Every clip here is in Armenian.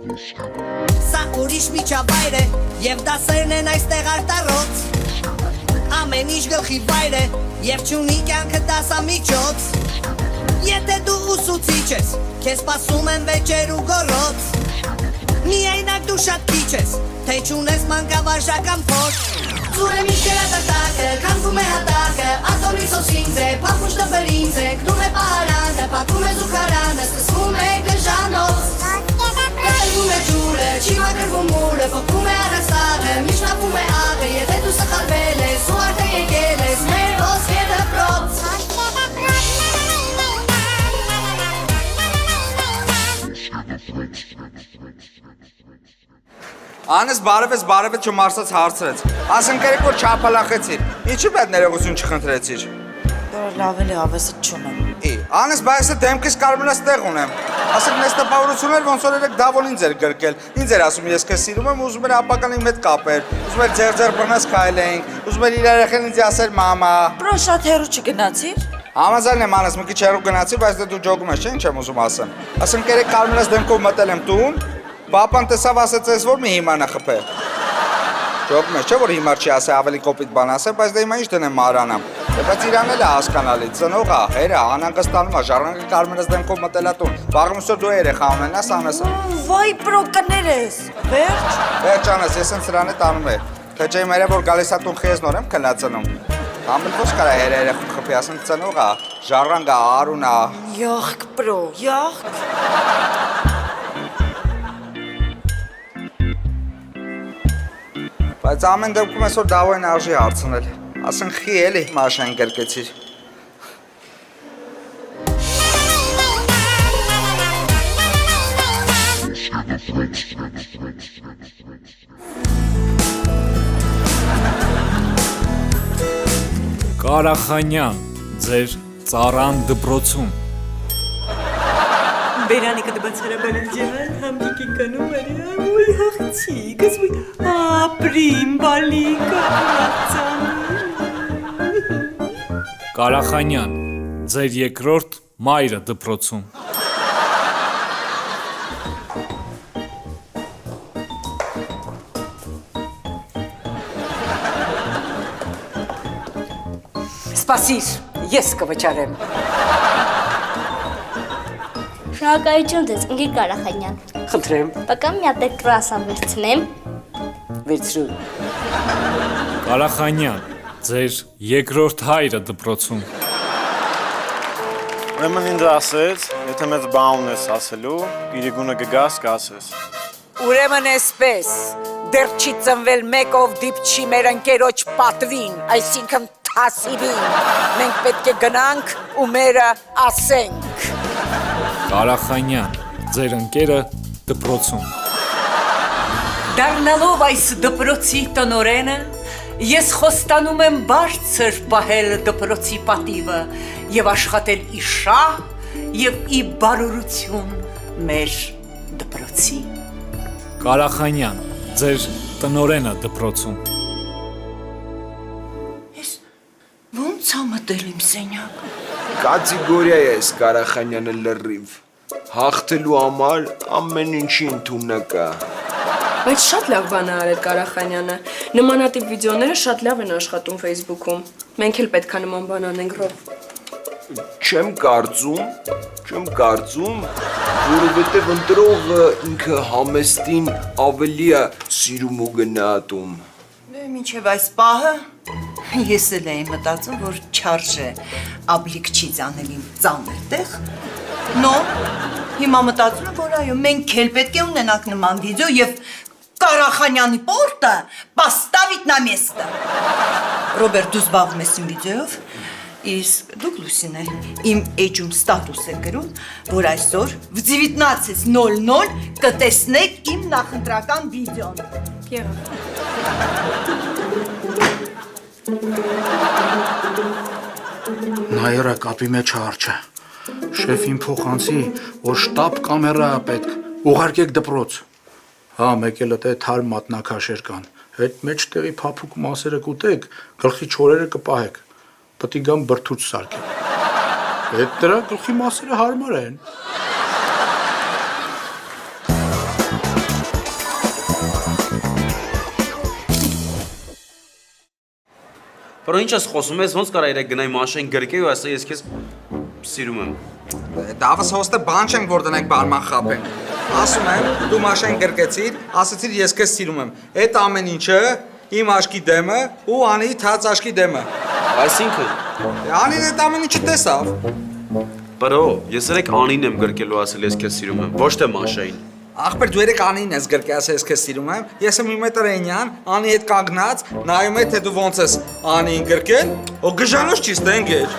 Սա ուրիշ միջավայր է Եվ դասերն են այստեղ արտառոց Ամեն ինչ գլխի վայր է Եվ չունի կյանքը դասամիջոց Եթե դու ուսուցիչ ես Քեզ սպասում են վեճեր ու գոռոց Միայնակ դու շատ քիչ ես Թե չունես մանկավարժական փորձ Զուրը միշտ տակը, քանվում է հատակը Ատորի սոսինձ է, պապուշ դբրինձ է Կնում է պահարանը, պատում է զուգարանը Սկսվում է գժանոց Կտրվում է ջուրը, չի մակրվում մուրը Փոքվում է առաստաղը, միշնապում է աղը Եթե դու սխալվել ես, ու արդեն եկել ես Մեր ոսկե դպրոց Անես բարևեց չմարսած հարցրեց Ասենք երեք որ չապալախեցիր Ինչի պետ ներողություն չխնդրեցիր Լավ էլի ավեսը չունեմ Անես բայեսը դեմքիս կարմնաս տեղ ունեմ Ասենք նեստապավորություն էր ոնց որ երեք դավոն ինձ էր գրկել Ինձ էր ասում ես քեզ սիրում եմ ուզում էր ապական իմ հետ կապեր Ուզում էր ձեր բռնած քայլենք Ուզում էր իր երեխեն ինձ ասեր մամա Պրո շատ հեռու չգնացիր Համաձայն եմ անես մի քիչ հեռու գնացի բայց դու ջոգում ես չէ ինչ եմ ուզում ասեմ Ասենք երեք կարմնաս դեմքով մտել եմ տուն Պապան տեսավ ասեց ես որ մի հիմար նխփե Ջոգում ես չէ որ հիմար չի ասե ավելի կոպիտ բան ասե բայց դե հիմա ինչ դնեմ մարանամ Բայց իրան էլ է հասկանալի ծնողա հերա անհանգստանում է ժառանգը կարմրած դեմքով մտելա տուն Վաղը դու երեխա ունենաս անես Վայ պրո կներես Վերջ անես ես ինձ սրան է տանում է Թե չէ մերը որ գալիս է տուն խեզնոր եմ քնացնում Համել ոչ կարա հերա երեխա խփի ասեն ծնողա ժառանգա արունա Յախք պրո յախք Բայց ամեն դեպքում այսօր դավոյն արժի հարցնել Ասեն խի էլի մաշեն գրկեցիր Կարախանյան, ձեր ծառան դպրոցում Բերանիկը դբացարաբանել ջևան, համգիկին կանում արյամ, ոյ հաղցիկս, ոյ ապրիմ, բալիկա, Կարախանյան, ձեր երկրորդ մայրը դպրոցում Սպասիր, ես կվճարեմ Շնորհակալություն ձեզ, ընկեր Կարախանյան Խնդրեմ, Պակա մի հատ կրասան վերցնեմ վերցրու Կարախանյան, ձեր երկրորդ հայրը դպրոցում Ուրեմն ինձ ասեց, եթե մեծ բան ունես ասելու, իրիկունը կգաս կասես Ուրեմն էսպես, դեռ չի ծնվել մեկով դիպչի մեր ընկերոջ պատվին, այսինքն թասիվին Մենք պետք է գնանք ու մերը ասենք Կարախանյան, ձեր ընկերը դպրոցում Դառնալով այս դպրոցի տնօրենը, ես խոստանում եմ բարձր պահել դպրոցի պատիվը և աշխատել ի շահ և ի բարօրություն մեր դպրոցի Կարախանյան, ձեր տնօրենը դպրոցում Ոնց ա մտել իմ սենյակ Կատեգորիա է այս Կարախանյանը լրիվ Հաղթելու համար ամեն ինչի ընդունը կա Բայց շատ լավ բան է արել Կարախանյանը Նմանատիպ վիդեոները շատ լավ են աշխատում Facebook-ում Մենք էլ պետք է նման բան անենք ռով Չեմ կարծում Որովհետև ընտրողը ինքը համեստին ավելի է սիրում ու գնահատում Մինչև այս պահը ես էլ էի մտածում, որ չարժե աբլիկչից անել իմ ծանր տեղ Նո, հիմա մտածում եմ, որ այո, մենք էլ պետք է ունենանք նման վիդեո և Կարախանյանի պորտը поставить на место Ռոբերտ, դու զբաղվում ես իմ վիդեոյով Իսկ դուք Լուսինե, իմ էջում ստատուս է գրում, որ այսօր в 19:00 կտեսնեք իմ նախընտրական վիդեոն Նայերը կապի մեջ հարճը Շեֆին փոխանցի, որ շտապ կամերա է պետք Ուղարկեք դպրոց Հա, մեկ էլ է թարմ մատնաքաշեր կան Հետ մեջտեղի փափուկ մասերը կուտեք, գլխի չորերը կպահեք Պետք է գամ բրդուց սարքեմ Հետ դրա գլխի մասերը հարմար են Բրո ինչ ես խոսում ես, ոնց կարա իրեք գնայի մաշին գրկեի ու ասա ես քեզ սիրում եմ։ Դավս հոստը բան չենք որ դնենք բարման խապենք։ Ասում եմ, դու մաշեն գրկեցիր, ասացիր ես քեզ սիրում եմ։ Այդ ամեն ինչը իմ աշկի դեմը ու Անիի թաց աշկի դեմը։ Այսինքն Անին այդ ամեն ինչը տեսավ։ Բրո, ես երեք Անին եմ գրկելու ասել ես քեզ սիրում եմ, ոչ թե Մաշային։ Ախպեր դու երեք Անին ես գրկի ասել ես քեզ սիրում եմ։ Ես եմ 1 մետր այնյան, Անի հետ կանգնած, նայում եմ թե դու ոնց ես Անին գրկել, ու գժանոց չի ստենգեր։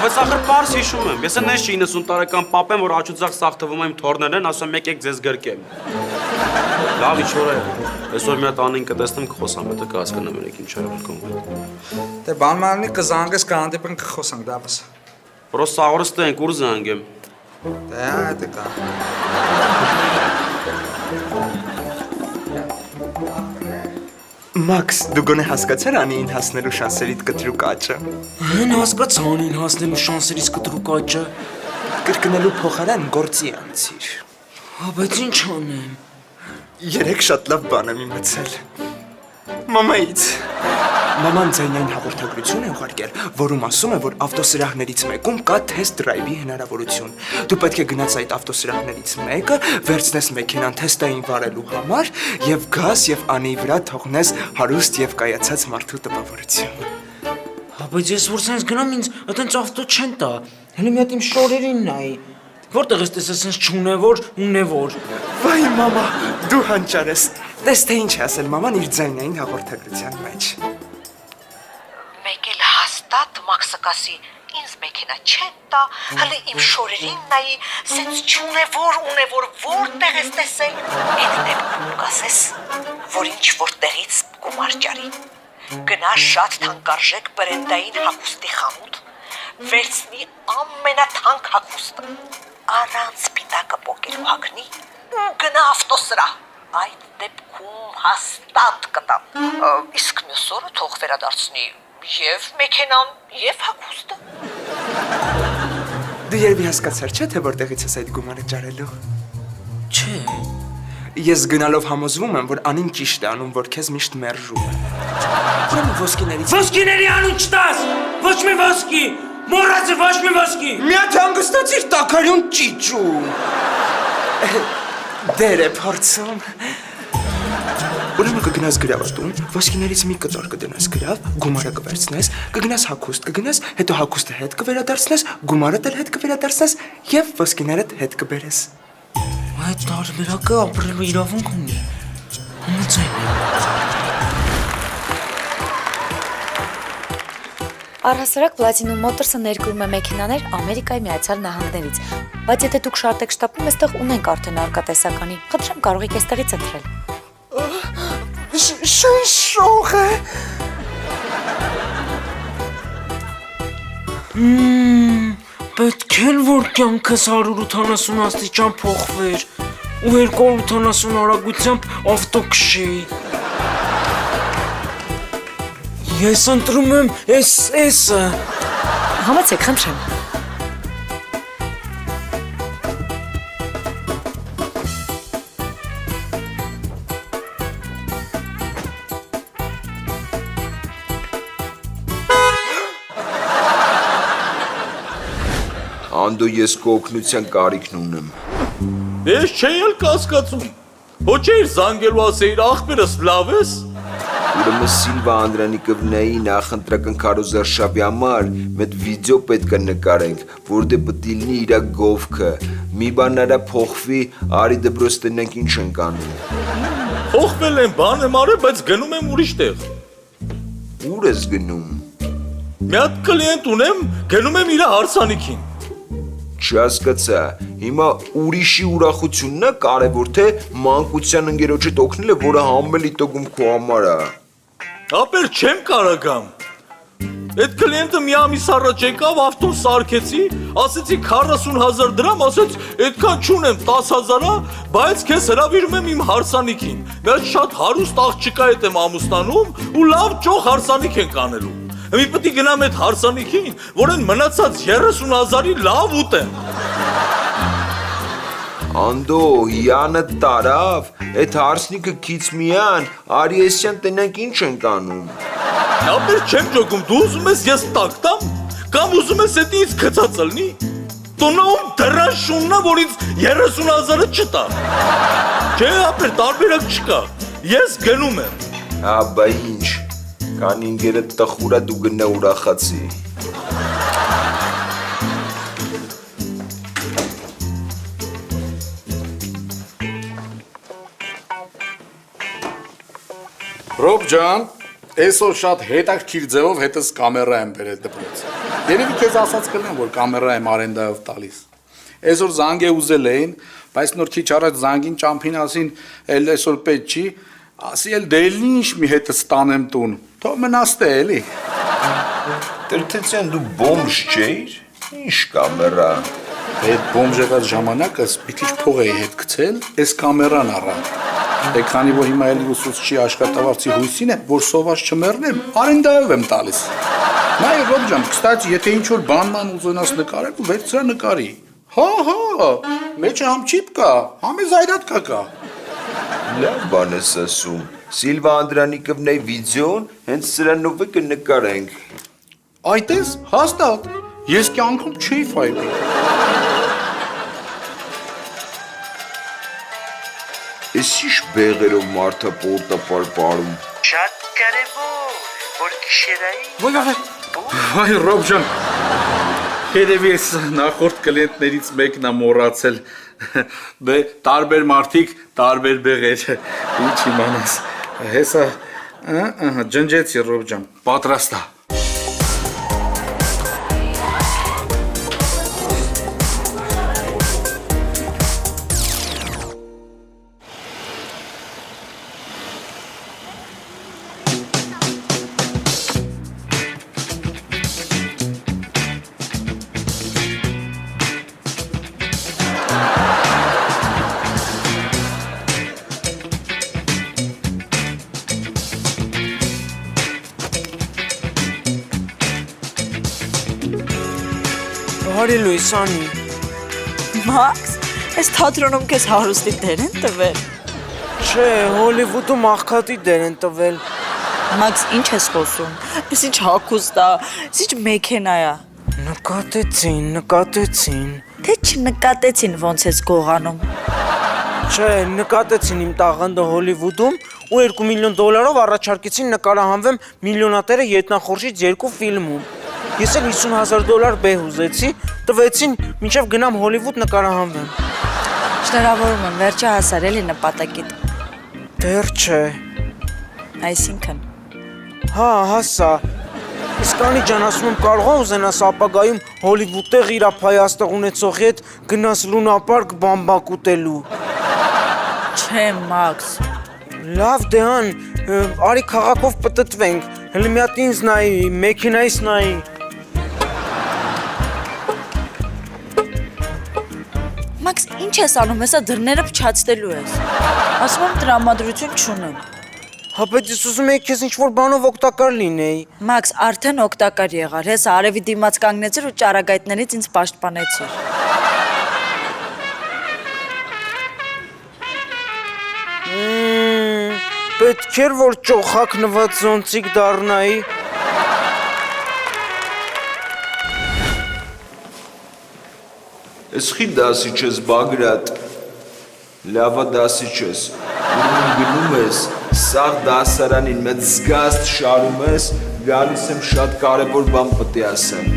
Բայց ախր պարս հիշում եմ, ես նես 90 տարեկան պապ եմ, որ աչուձախ սաղ թվում եմ թորներն, ասում եկեք ձեզ գրկեմ։ Լավ ինչ որ է, այսօր մի հատ Անին կտեսնեմ կխոսամ, հետո կհասկանամ երեք ինչ ա եղել կոնկրետ։ Դե բանմաննի կզանգես կհանդիպենք կխոսանք դավս։ Պրոս սաղորը ստենք ուր զանգեմ։ Դե այդ կա։ Մաքս, դու գոնե հասկացար Անիին հասնելու շանսերիդ կտրուկ աճը։ Հեն հասկացա Անին հասնելու շանսերից կտրուկ աճը։ Կրկնելու փոխարեն գործի անցիր։ Բայց ինչ անեմ։ Երեք շատ լավ բան եմ իմացել։ Մամայից։ Մաման ձայնային հաղորդագրություն է ուղարկել, որում ասում է, որ ավտոսրահներից մեկում կա թեստ դրայվի հնարավորություն։ Դու պետք է գնաս այդ ավտոսրահներից մեկը, վերցնես մեքենան թեստային վարելու համար եւ գաս եւ Անիի վրա թողնես հարուստ եւ կայացած մարդու տպավորություն։ Բայց ես որ sense գնամ ինձ այդպես ավտո չեն տա։ Հենց մի հատ իմ շորերին նայի։ Որտեղ ես տեսա sense չունևոր, ունևոր։ Վայ մամա, դու հանճար ես։ Տես թե ինչ ասել մաման իր ձայնային հաղորդագրության մեջ։ Մեկ էլ հաստատ Մաքսը կասի, ինձ մեքենա չեն տա, հələ իմ շորերին նայի, սենց չունևոր, ունևոր որտեղ ես տեսել։ Այդ դեպքում կասես, որ ինչ որտեղից գումար ջարի։ Գնա շատ թանկարժեք բրենդային հագուստի խանութ, վերցնի ամենաթանկ հագուստը, առանց պիտակը պոկելու հագնի ու գնա ավտոսրահ։ Այդ դեպքում հաստատ կտան։ Իսկ մյուս օրը թող վերադարձնի եւ մեքենան, եւ հագուստը։ Դու երբ հասկացար չէ թե որտեղից ես այդ գումարը ջարելու։ Չէ։ Ես գնալով համոզվում եմ, որ Անին ճիշտ է անում, որ քեզ միշտ մերժում է։ Ուրեմն ոսկիներից։ Ոսկիների անուն չտաս։ Ոչ մի ոսկի։ Մոռացի ոչ մի ոսկի։ Մի հատ հանգստացիր տակարյուն ճիճու։ Դեր է փորձում։ Ուրեմն կգնաս գրավատուն, ոսկիներից մի կտոր կդնես գրավ, գումարը կվերցնես, կգնաս հագուստ կգնաս, հետո հագուստը հետ կվերադարձնես, գումարը դել հետ կվերադարձնես եւ ոսկիներդ հետ կբերես։ Այդ տարբերակը ապրելու իրավունք ունի։ Համաձայն եմ։ Առհասարակ Platinum Motors-ը ներկրում է մեքենաներ Ամերիկայի Միացյալ Նահանգներից, բայց եթե դուք շատ եք շտապում, այստեղ ունենք արդեն արկա տեսականի։ Խնդրեմ կարող եք այստեղից ընտրել։ Շող է։ Պետք է որ կյանքս 180 աստիճան փոխվեր ու 280 արագությամբ ավտո քշեի։ Ես ընտրում եմ SS-ը։ Համեցեք, խնդրեմ։ Անդո ես քո օգնության կարիքն ունեմ։ Ես չէի էլ կասկածում։ Ոչ էիր զանգելու ասեիր ախպերս լավ ես։ Ուրեմն Սիլվա Անդրանիկովնայի նախընտրական քարոզարշավի համար մեծ վիդեո պետք է նկարենք, որտեղ պետք լինի իր գովքը։ Մի բան արա փոխվի, արի դպրոց տնենք ինչ ենք անում։ Փոխվել եմ, բան եմ արել, բայց գնում եմ ուրիշ տեղ։ Ուր ես գնում։ Մի հատ կլիենտ ունեմ, գնում եմ իր հարսանիքին։ Չհասկացա, հիմա ուրիշի ուրախությունն է կարևոր թե մանկության ընկերոջդ օգնելը, որը համելի տոկում քո համար է։ Ապեր չեմ կարագամ։ Այդ կլիենտը մի ամիս առաջ եկավ, ավտոն սարքեցի, ասեցի 40,000 դրամ, ասեց այդքան չունեմ 10,000-ա, բայց քեզ հրավիրում եմ իմ հարսանիքին։ Մեր շատ հարուստ աղջկա հետ եմ ամուսնանում ու լավ ճոխ հարսանիք ենք անելու։ Մի պետք է գնամ այդ հարսանիքին, որ այն մնացած 30,000-ի լավ ուտեմ։ Անդո, հիանը տարավ, այդ հարսնիկը քիչ միան, արի էսյան տնենք ինչ ենք անում։ Ապեր չեմ ճոգում, դու ուզում ես ես տակ տամ, կամ ուզում ես էդ ինձ գծած ալնի։ Տոնաում դրան շուննա, որ ինձ 30,000-ը չտա։ Չէ, ապեր տարբերակ չկա։ Ես գնում եմ։ Հա, բա ինչ։ Կան ինգերը տխուրա դու գնա ուրախացի։ Ռոբ ջան, այսօր շատ հետաքրքիր ձևով հետս կամերա եմ բերել դպրոց։ Երևի քեզ ասած կլինեմ, որ կամերա եմ արենդայով տալիս։ Այսօր զանգ է ուզել էին, բայց նոր քիչ առաջ զանգին ճամփին ասին, էլ այսօր պետք չի, ասի էլ դե ինչ մի հետս տանեմ տուն։ Թող մնաս տե էլի։ Տրթեցյան դու բոմժ չէիր։ Ինչ կամերա։ Այդ բոմժ եղած ժամանակս մի քիչ փող էի հետ գցել, այս կամերան առա։ Դե քանի որ հիմա էլի ուսուցչի աշխատավարձի հույսին եմ, որ սոված չմեռնեմ, արենդայով եմ տալիս։ Նայ Ռոբ ջան, կստացի, եթե ինչ-որ բանման ուզենաս նկարել, ու վերցրա նկարի։ Հա, մեջը համ չիպ կա, համ է զայրատկա կա։ Լավ բան ես ասում։ Սիլվա Անդրանիկովն է վիդեոն, հենց սրանով է կնկարենք։ Այդպես, հաստատ, ես կյանքում չի ֆայլի։ Ես ինչ բեղերով մարդը պորտապար պարում։ Շատ կարևոր, որ գիշերային Վայ Ռոբ ջան, երևի ես նախորդ կլիենտներից մեկն եմ մոռացել։ Դե տարբեր մարդիկ, տարբեր բեղեր։ Ինչ իմանաս։ Հեսա, ջնջեցի Ռոբ ջան, պատրաստ է։ Բարի լույս անի։ Մաքս, այս թատրոնում քեզ հարուստի դեր են տվել։ Չէ, Հոլիվուդում աղքատի դեր են տվել։ Մաքս, ինչ ես խոսում։ Այս ինչ հագուստ է, այս ինչ մեքենա է։ Նկատեցին։ Թե չնկատեցին ոնց ես գողանում։ Չէ, նկատեցին իմ տաղանդը Հոլիվուդում ու $2 միլիոն առաջարկեցին նկարահանվեմ միլիոնատերը ետնախորշից 2 ֆիլմում։ Ես էլ $50,000 բեհ ուզեցի, տվեցին մինչև գնամ Հոլիվուդ նկարահանվեմ։ Շնորհավորում եմ, վերջը հասար էլի նպատակիդ։ Դեռ չէ։ Այսինքն։ Հա, հասա։ Իսկ անի ջան, ասում եմ կարող ուզենաս ապագայում Հոլիվուդ տեղ իր փայաստեղ ունեցողի հետ գնաս լունապարկ բամբակ ուտելու։ Չէ, Մաքս։ Լավ դե ան, արի քաղաքով պտտվենք, հələ մի հատ ինձ նայի, մեքենայից նայի։ Մաքս, ինչ ես անում, հեսա դռները փչացնելու ես։ Ասում եմ տրամադրություն չունեմ։ Հա բայց ես ուզում եի քեզ ինչ-որ բանով օգտակար լինեի։ Մաքս, արդեն օգտակար եղար, հեսա արևի դիմաց կանգնեցիր ու ճարագայթներից ինձ պաշտպանեցիր։ Պետք էր, որ ճոխակնված զոնցիկ դառնայի։ Ես խի դասի չես Բագրատ, լավա դասի չես, ուրում գնում ես, սաղ դասարանին մեծ զգաստ շարում ես, գալիս եմ շատ կարևոր բան պտի ասեմ։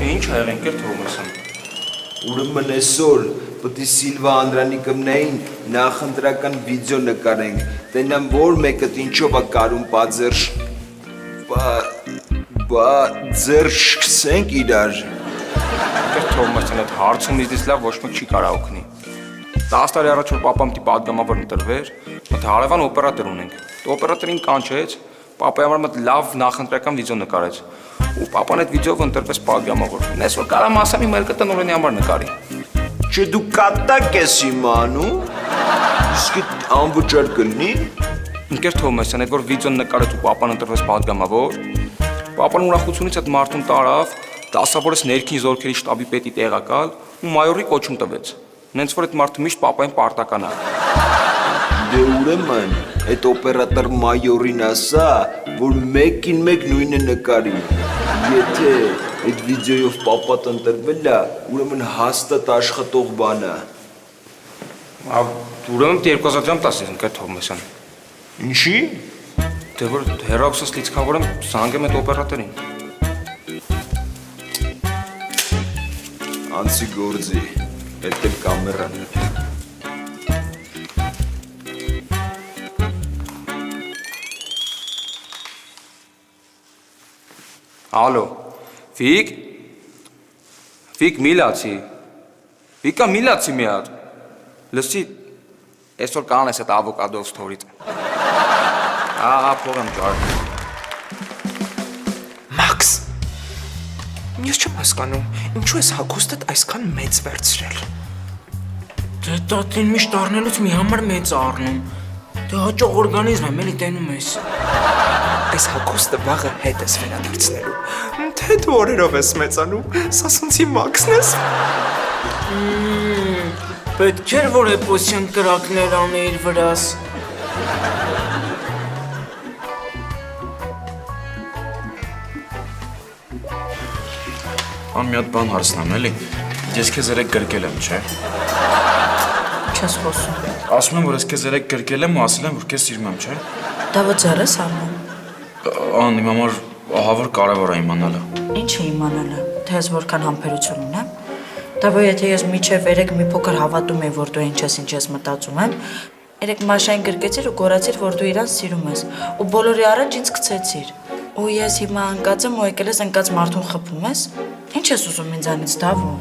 Ինչ հայղենք էր թվում ես եմ։ Ուրումն այսօր պտի Սիլվա Անդրանիկովնային նախընտրական վիդեո նկարենք, տենամ որ մեկըտ ինչով է կարում ձեր շքսենք իրար։ Դեռ թվում ես այդ հարցում իզդից լավ ոչ մեկ չի կարող օգնի։ 10 տարի առաջ որ պապամ դի պատգամավոր ընտրվեր, մոտ հարևան օպերատոր ունենք։ Դե օպերատորին կանչեց, պապայի համար մոտ լավ նախընտրական վիդեո նկարեց։ Ու պապան այդ վիդեոյով ընտրվեց պատգամավոր։ Նես որ կարամ ասեմ իմ երկը տնօրենի համար նկարի։ Չէ դու կատակ ես իմանում, իսկ անվճար կլինի։ Ինքեր Թոմասյան, այդ որ վիդեոն նկարեց ու պապան ընտրվեց պատգամավոր, պապան ուրախությունից այդ մարդուն տարավ, դասավորեց ներքին զորքերի շտաբի պետի տեղակալ ու մայորի կոչում տվեց։ Նենց որ այդ մարդը միշտ պապային պարտական է։ Դե ուրեմն, այդ օպերատոր մայորին ասա, որ մեկին մեկ նույնը նկարի։ Եթե այդ վիդեոյով պապատ ընտրվել է, ուրեմն հաստատ աշխատող բան է։ Ուրեմն 2010 ընկա Թոմասյան։ Ինչի՞։ Դե որ հերոքսս լիցքավորեմ զանգեմ այդ օպերատորին։ Անցի գործի, հետ էլ կամերան։ Ալո, Վիկ միլացի, Վիկա միլացի մի հատ, լսի, այսօր կանես այդ ավոկադով ստորից, փողեմ ճար։ Մաքս, ես չեմ հասկանում, ինչու ես հագուստդ այսքան մեծ վերցրել։ Դե տատին միշտ առնելուց մի համար մեծ առնում, դե հաճող օրգանիզմ եմ, էլի տենում ես։ Այս հագուստը վաղը հետ ես վերադարձնելու, թե դու օրերով ես մեծանում, սասունցի Մաքսն ես։ Պետք էր, որ էպոսյան կրակներ անեիր վրաս։ Ան մի հատ բան հարցնեմ, էլի, ես քեզ երեք գրկել եմ, չէ։ Չես խոսում։ Ասում եմ, որ ես քեզ երեք գրկել եմ ու ասել եմ, որ քեզ սիրում եմ, չէ։ Դա ո՞ր ես անում։ Ան իմ համար ահավոր կարևոր է իմանալը։ Ինչ է իմանալը, թե ես որքան համբերություն ունեմ։ Դա որ եթե ես միջև երեք մի փոքր հավատում եմ, որ դու ինչ ես մտածում եմ, երեք Մաշային գրկեցիր ու գոռացիր, որ դու իրան սիրում ես, ու բոլորի առաջ ինձ գցեցիր։ Ու ես հիմա ընկած եմ ու եկել ես ընկած մարդուն խփում ես։ Ինչ ես ուզում ինձանից, Դավո։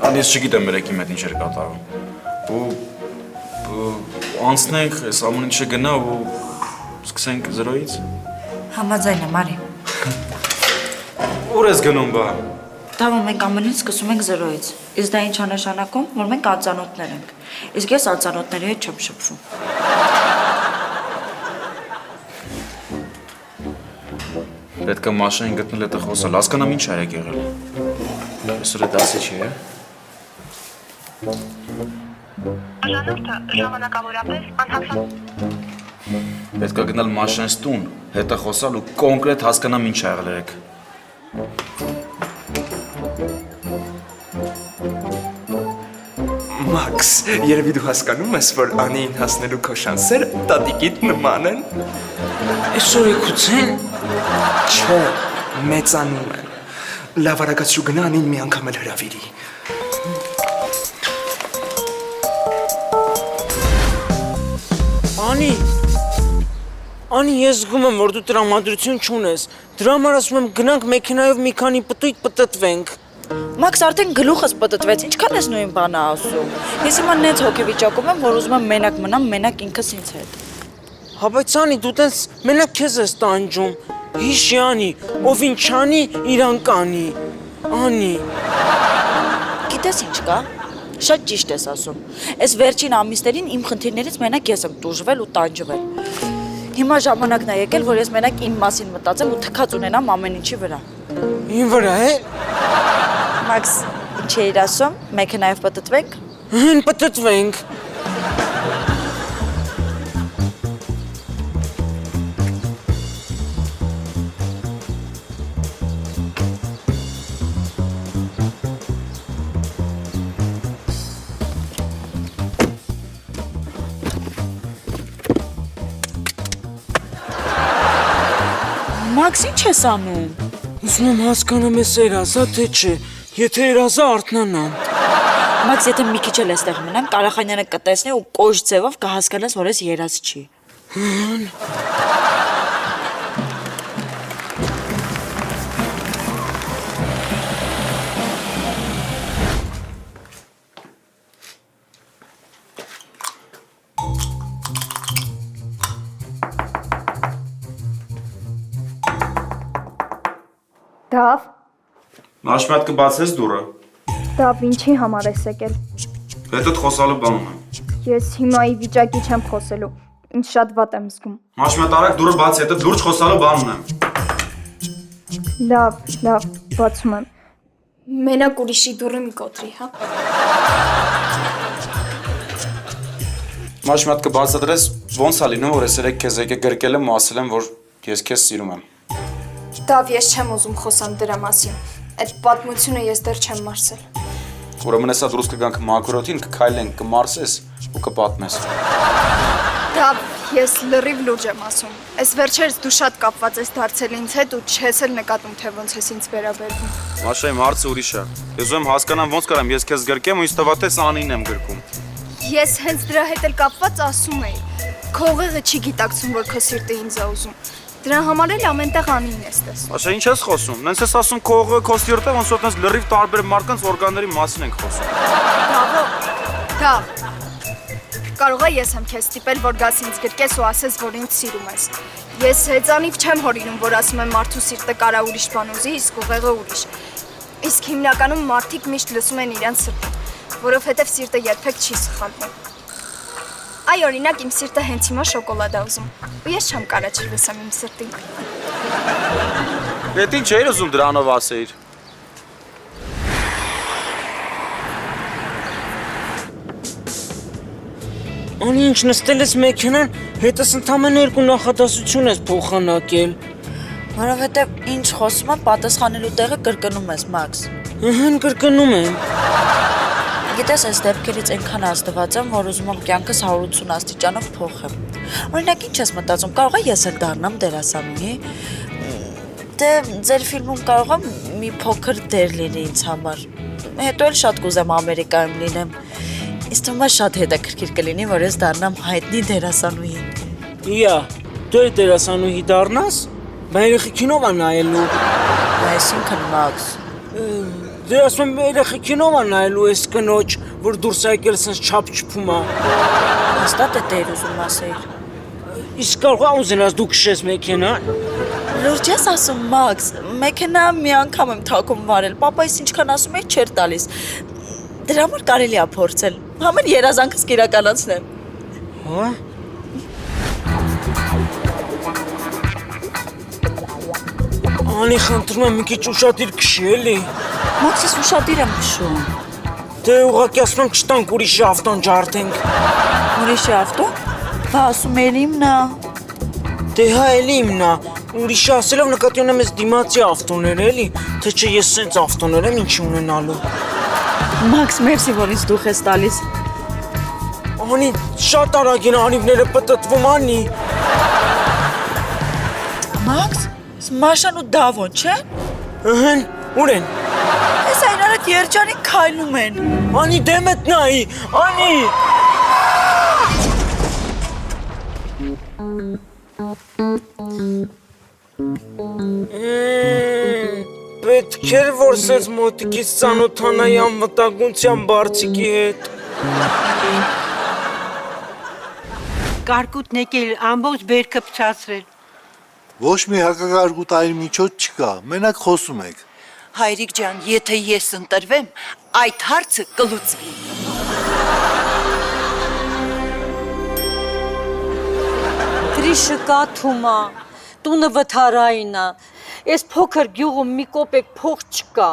Ան ես չգիտեմ երեք իմ հետ ինչ էր կատարվում։ Ու անցնենք, այս ամեն ինչը գնա ու սկսենք 0-ից։ Համաձայն եմ, արի։ Ուր ես գնում բա։ Դավո, մենք ամեն ինչ սկսում ենք 0-ից։ Իսկ դա ինչ է նշանակում, որ մենք անծանոթներ ենք։ Իսկ ես անծանոթների հետ չեմ շփվում։ Պետք է Մաշային գտնել հետը խոսալ, հասկանամ ինչ է եղել։ Այսօր է 10 չի, է։ Ժանորդը ժամանակավորապես անհասան։ Պետք է գնալ Մաշայից տուն, հետը խոսալ ու կոնկրետ հասկանամ ինչ է եղել երեք։ Մաքս, երևի դու հասկանում ես, որ Անիին հասնելու քո շանսերը տատիկիդ նման են։ Այսօր եկուցեն։ Չէ, մեծանում են։ Լավ արագացրու գնա Անին մի անգամ էլ հրավիրի։ Անի, ես զգում եմ, որ դու տրամադրություն չունես։ Դրա համար ասում եմ գնանք մեքենայով մի քանի պտույտ պտտվենք։ Մաքս արդեն գլուխս պտտվեց, ինչքան ես նույն բանը ասում։ Ես հիմա նենց հոգեվիճակում եմ, որ ուզում եմ մենակ մնամ, մենակ ինքս ինձ հետ։ Հա բայց Անի, դու տենց մենակ քեզ ես տանջում։ Հիշի Անի, ով ինչ անի, իրան կանի։ Անի։ Գիտես ինչ կա։ Շատ ճիշտ ես ասում։ Այս վերջին ամիսներին իմ խնդիրներից մենակ ես եմ տուժվել ու տանջվել։ Հիմա ժամանակն է եկել, որ ես մենակ իմ մասին մտածեմ ու թքած ունենամ ամեն ինչի վրա։ Ին վրա է։ Մաքս, ինչ էիր ասում, մեքենայով պտտվենք։ Հին պտտվենք։ Մաքս, ինչ ես անում։ Ուզում եմ հասկանամ ես երազա, թե չէ, եթե երազա արթնանամ։ Մաքս, եթե մի քիչ էլ էստեղ մնամ, Կարախանյանը կտեսնի ու կոշ ձևով կհասկանաս, որ ես երազ չի։ Դավ, Մաշմատ կբացես դուրը։ Դավ, ինչի համար ես եկել։ Հետդ խոսալու բան ունեմ։ Ես հիմա ի վիճակի չեմ խոսելու, ինձ շատ վատ եմ զգում։ Մաշմատ արագ դուրը բացի, հետդ լուրջ խոսալու բան ունեմ։ Լավ, բացում եմ։ Մենակ ուրիշի դուրը մի կոտրի, հա։ Մաշ մատ կբացատրես ոնց է լինում, որ ես երեք քեզ եկե գրկել եմ ու ասել եմ, որ ես քեզ սիրում եմ։ Դավ, ես չեմ ուզում խոսամ դրա մասին։ Այդ պատմությունը ես դեռ չեմ մարսել։ Ուրեմն հեսա դուրս կգանք մակրոթին, կքայլենք, կմարսես ու կպատմես։ Դավ, ես լրիվ լուրջ եմ ասում։ Այս վերջերս դու շատ կապված ես դարձել ինձ հետ ու չես էլ նկատում, թե ոնց ես ինձ վերաբերվում։ Մաշա, իմ հարցը ուրիշ է։ Ես ուզում եմ հասկանամ ոնց կարամ ես քեզ գրկեմ ու ինձ թվա թե Սանին եմ գրկում։ Ես հենց դրա հետ էլ կապված ասում էի։ Քո ուղեղը չի գիտակցում, որ քո սիրտը ինձ է ուզում։ Դրա համար էլ ամենտեղ Անին ես տեսնում։ Մաշա, ինչ ես խոսում։ Նենց ես ասում քո օղը, քո սիրտը, ոնց որ տես լրիվ տարբեր մարդկանց օրգանների մասին ենք խոսում։ Դավ։ Կարող է ես եմ քեզ ստիպել, որ գաս ինձ գրկես ու ասես, որ ինձ սիրում ես։ Ես հեծանիվ չեմ հորինում, որ ասում եմ մարդու սիրտը կարա ուրիշ բան ուզի, իսկ ուղեղը ուրիշ։ Իսկ հիմնականում մարդիկ միշտ լսում են իրենց սրտին, որովհետև սիրտը երբեք չի սխալվում։ Այ օրինակ իմ սիրտը հենց հիմա շոկոլադ է ուզում, ու ես չեմ կարա չլսեմ իմ սրտին։ Դե ինչ էիր ուզում դրանով ասեիր։ Անի ինչ նստել ես մեքենան, հետս ընդամենը երկու նախադասություն ես փոխանակել։ Որովհետև ինչ խոսում եմ, պատասխանելու տեղը կրկնում ես, Մաքս։ Ահա կրկնում եմ։ Գիտես, այս դեպքերից այնքան ազդված եմ, որ ուզում եմ կյանքս 180 աստիճանով փոխեմ։ Օրինակ, ինչ ես մտածում, կարող է ես էլ դառնամ դերասանուհի։ Դե ձեր ֆիլմում կարող եմ մի փոքր դեր լինի ինձ համար։ Հետո էլ շատ կուզեմ Ամերիկայում լինեմ։ Իսկ թվում է շատ հետաքրքիր կլինի, որ ես դառնամ հայտնի դերասանուհի։ Իա, դու էլ դերասանուհի դառնաս, բայց երեխեքինով է նայելու։ Այսինքն Մաքս։ Դե ասում եմ երեխեքինով է նայելու այս կնոջ, որ դուրս եկել սենց չափչփում է։ Հաստատ է դեր ուզում ասեիր։ Իսկ կարող է ուզենաս դու քշես մեքենան։ Լուրջ ես ասում, Մաքս, մեքենա մի անգամ եմ թակում վարել, պապայիս ինչքան ասում էի չէր տալիս։ Դրա համար կարելի է փորձել։ Համեն երազանքս կիրականացնեմ։ Հա՞։ Անի խնդրում եմ մի քիչ ուշադիր քշի էլի։ Մաքս, ես ուշադիր եմ քշում։ Դե ուղղակի ասում եմ չտանք ուրիշի ավտոն ջարդենք։ Ուրիշի ավտո։ Բա ասում էր իմն է։ Դե հա էլի իմն է։ Ուրիշը ասելով նկատի ունեմ ես դիմացի ավտոներ էլի, թե չէ ես սենց ավտոներ եմ ինչի ունենալու։ Մաքս, մերսի, որ ինձ դուխ ես տալիս։ Անի, շատ արագ են անիվները պտտվում, Անի։ Մաքս, Մաշան ու Դավոն, չէ՞։ Ըհն, ուր են։ Ես այն արդ երջանիկ քայլում են։ Անի, դեմդ նայի, Անի։ Պետք էր, որ սենց մոտիկից ծանոթանայի անվտանգության բարձիկի հետ։ Կարկուտն եկել ամբողջ բերքը փչացրել։ Ոչ մի հակակարգուտային միջոց չկա, մենակ խոսում եք։ Հայրիկ ջան, եթե ես ընտրվեմ, այդ հարցը կլուծվի։ Գրիշը կաթում է, տունը վթարային է, ես փոքր գյուղում մի կոպեկ փող չկա,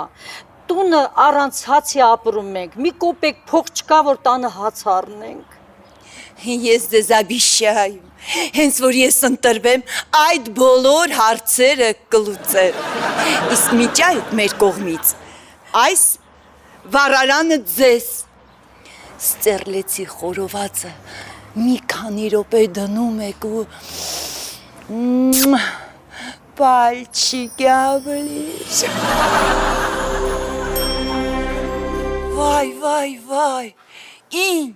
տունը առանց հացի ապրում ենք, մի կոպեկ փող չկա, որ տանը հաց առնենք։ Ես ձեզ աբիշայում, հենց որ ես ընտրվեմ, այդ բոլոր հարցերը կլուծեմ։ Իսկ միջ այդ մեր կողմից, այս վարարանը ձեզ, ստերլեցի խորովածը, մի քանի րոպե դնում եք ու պալչիկի ավլիշ։ Վայ, վայ, վայ, իմ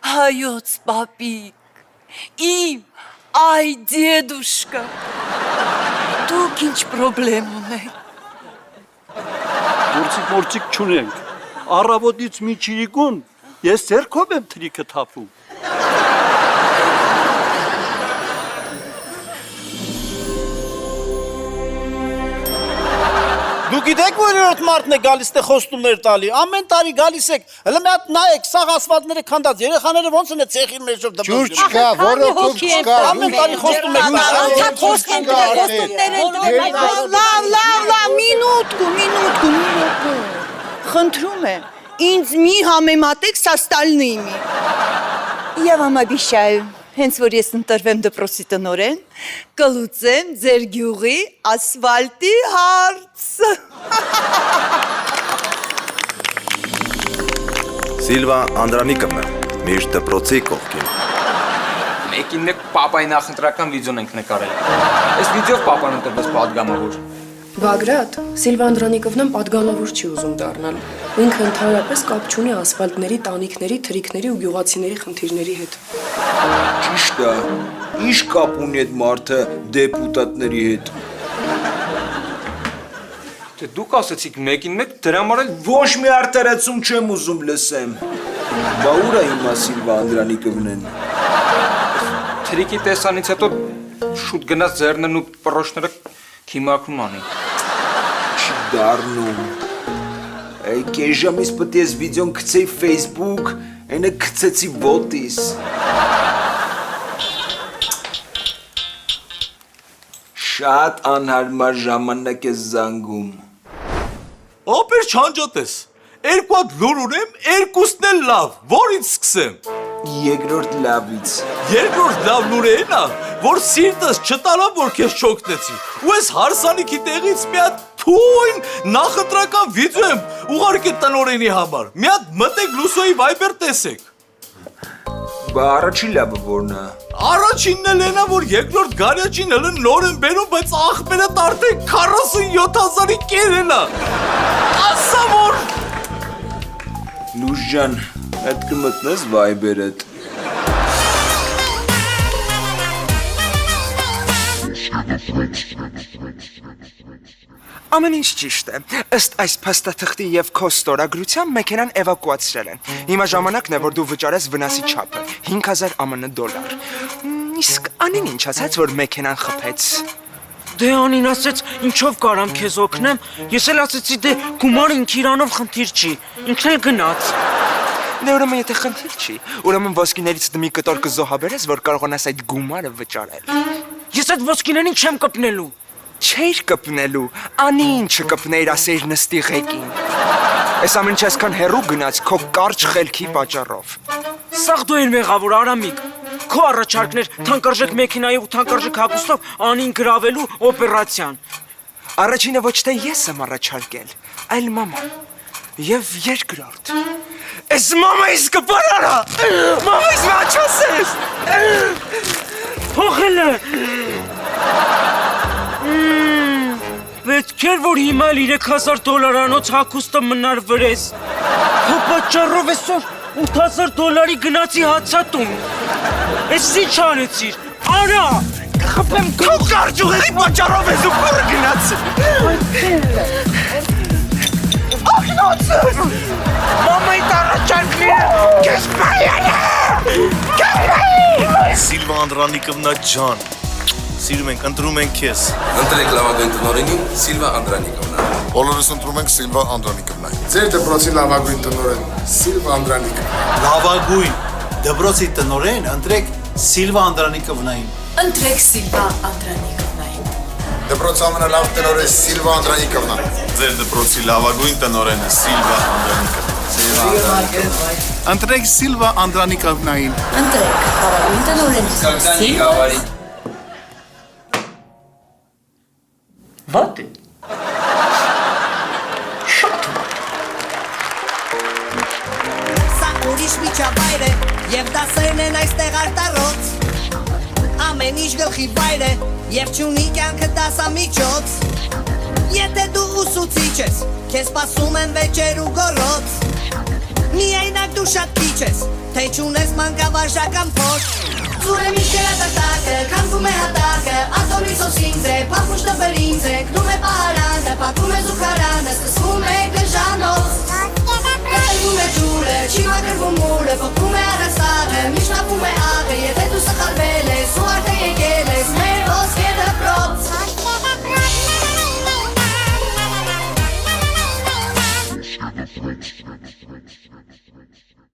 հայոց պապիկ, իմ այ դեդուշկա, դուք ինչ պրոբլեմ ունեք։ Գործիկ չունենք, առավոտից մի չիրիկուն, ես ձերքով եմ թրիքը թափում։ Դու գիտեք, որ երրորդ մարդն է գալիս թե խոստումներ տալի, ամեն տարի գալիս եք, հələ մի հատ նայեք, սաղ ասֆալտները քանդած, երեխաները ոնց են ցեխին մեջով դպրոց։ Ջուր չկա, որոքում չկա։ Ամեն տարի խոստում եք Լավ, մինուտկու, խնդրում եմ, ինձ մի համեմատեք սա ստալնիյմի։ Եվ ամաբիշայ, հենց որ ես ընտրվեմ դպրոցի տնօրեն, կլուծեմ ձեր գյուղի ասֆալտի հարցը։ Սիլվա Անդրանիկովնա, միշտ դպրոցի կողքին։ Մեկին մեկ պապայի նախընտրական վիդեոն ենք նկարել։ Այս վիդեով պապան ընտրվեց պատգամավոր։ Բագրատ, Սիլվա Անդրանիկովնան պատգամավոր չի ուզում դառնալ։ Ինքը ընդհանրապես կապ չունի ասֆալտների, տանիքների, թրիքների ու գյուղացիների խնդիրների հետ։ Ճիշտ է, ինչ կապ ունի այդ մարդը դեպուտատների հետ։ Դե դուք ասացիք մեկին մեկ դրա համար էլ Ոչ մի արտարացում չեմ ուզում լսեմ։ Բա ուր է հիմա Սիլվա Անդրանիկովնեն։ Թրիկի տեսանից հետո շուտ գնաց ձեռներն ու պռոշները քիմակում անի։ Դառնում։ Այ կեժամից պետք է վիդեոն գցեի Facebook, այնը գցեցի ոտիս։ Շատ անհարմար ժամանակ է զանգում։ Ապեր չանջատես։ Երկու հատ լուր ունեմ, երկուսն էլ լավ, որից սկսեմ։ Երկրորդ լավից։ Երկրորդ լավ լուրը էն է, որ սիրտս չտալավ, որ քեզ չօգնեցի։ Ու այս հարսանիքի տեղից մի հատ թույն նախընտրական վիդեո եմ ուղարկել տնօրենի համար։ Մի հատ մտեք Լուսոյի Viber տեսեք։ Բա առաջին լավը որն է։ Առաջինն էլ էնա, որ երկրորդ գարյաճին հələ նոր են բերում, բայց աղբերը արդեն 47,000-ի կերել է։ Ասա որ Լուշ ջան, հետ կմտնես Viber-դ։ Ամեն ինչ ճիշտ է։ Ըստ այս փաստաթղթի եւ քո ստորագրության մեքենան էվակուացրել են։ Հիմա ժամանակն է, որ դու վճարես վնասի չափը՝ 5000 ԱՄՆ դոլար։ Իսկ Անին ինչ ասաց, որ մեքենան խփեց։ Դե Անին ասաց, ինչով կարամ քեզ օգնեմ։ Ես էլ ասացի, դե գումարը ինք իրանով խնդիր չի։ Ինքն էլ գնաց։ Դե ուրեմն եթե խնդիր չի, ուրեմն ոսկիներից դմի կտոր կզոհաբերես, որ կարողանաս այդ գումարը վճարել։ Ես այդ ոսկիներին չեմ կպնելու։ Չէր կպնելու, Անի ինչը կպներ ասեր նստի ղեկին։ Այս ամեն ինչ այսքան հեռու գնաց քո կարճ խելքի պատճառով։ Սաղ դու են մեղավոր Արամիկ։ Քո առաջարկներ թանկարժեք մեքենայի ու թանկարժեք հագուստով Անին գրավելու օպերացիան։ Առաջինը ոչ թե ես եմ առաջարկել, այլ մաման։ Եվ երկրորդ։ Այս մամայիս կպարարա։ Մամայիս մաչասես։ Փոխելը։ Պետք էր, որ հիմա 3000 դոլարանոց հագուստը մնար վրես։ Քո պատճառով այսօր 8000 դոլարի գնացի հացատում։ Ես ինչ անեցիր։ Արա, կխփեմ քո կարճուղերի պատճառով ես ու փորը գնացել։ Ախնոցը։ Մամայի տարաճարկները քեզ պայանա։ Կապայի։ Սիլվա Անդրանիկովնա ջան, սիրում ենք, ընտրում ենք քեզ։ Ընտրեք լավագույն տնօրենին Սիլվա Անդրանիկովնա։ Բոլորս ընտրում ենք Սիլվա Անդրանիկովնային։ Ձեր դպրոցի լավագույն տնօրեն Սիլվա Անդրանիկովնա։ Լավագույն դպրոցի տնօրեն ընտրեք Սիլվա Անդրանիկովնային։ Ընտրեք Սիլվա Անդրանիկովնային։ Դպրոցի ամենալավ տնօրեն Սիլվա Անդրանիկովնա։ Ձեր դպրոցի լավագույն տնօրենը Սիլվա Անդրանիկովնա։ Ընտրեք Սիլվա Անդրանիկովնային։ Ընտրեք լավագույն տնօրեն Սիլվա։ Վատը։ Սա ուրիշ միջավայր է և դասերն են այստեղ արտառոց Ամեն ինչ գլխի վայր է և չունի կյանքը դասամիջոց Եթե դու ուսուցիչ ես, քեզ սպասում են վեճեր ու գոռոց Միայնակ դու շատ քիչ ես, թե չունես մանկավարժական փորձ Զուրը միշտ երատարտակը, քանդվում է հատակը, ատորի սոսինձ է, պապուշտը բրինձ է, կնում է պահարանը, պատվում է զուգարանը, սկսվում է գժանոց Կտրվում է ջուրը, չի մակրվում մուրը, փոխվում է առաստաղը, միշտ ապում է աղը,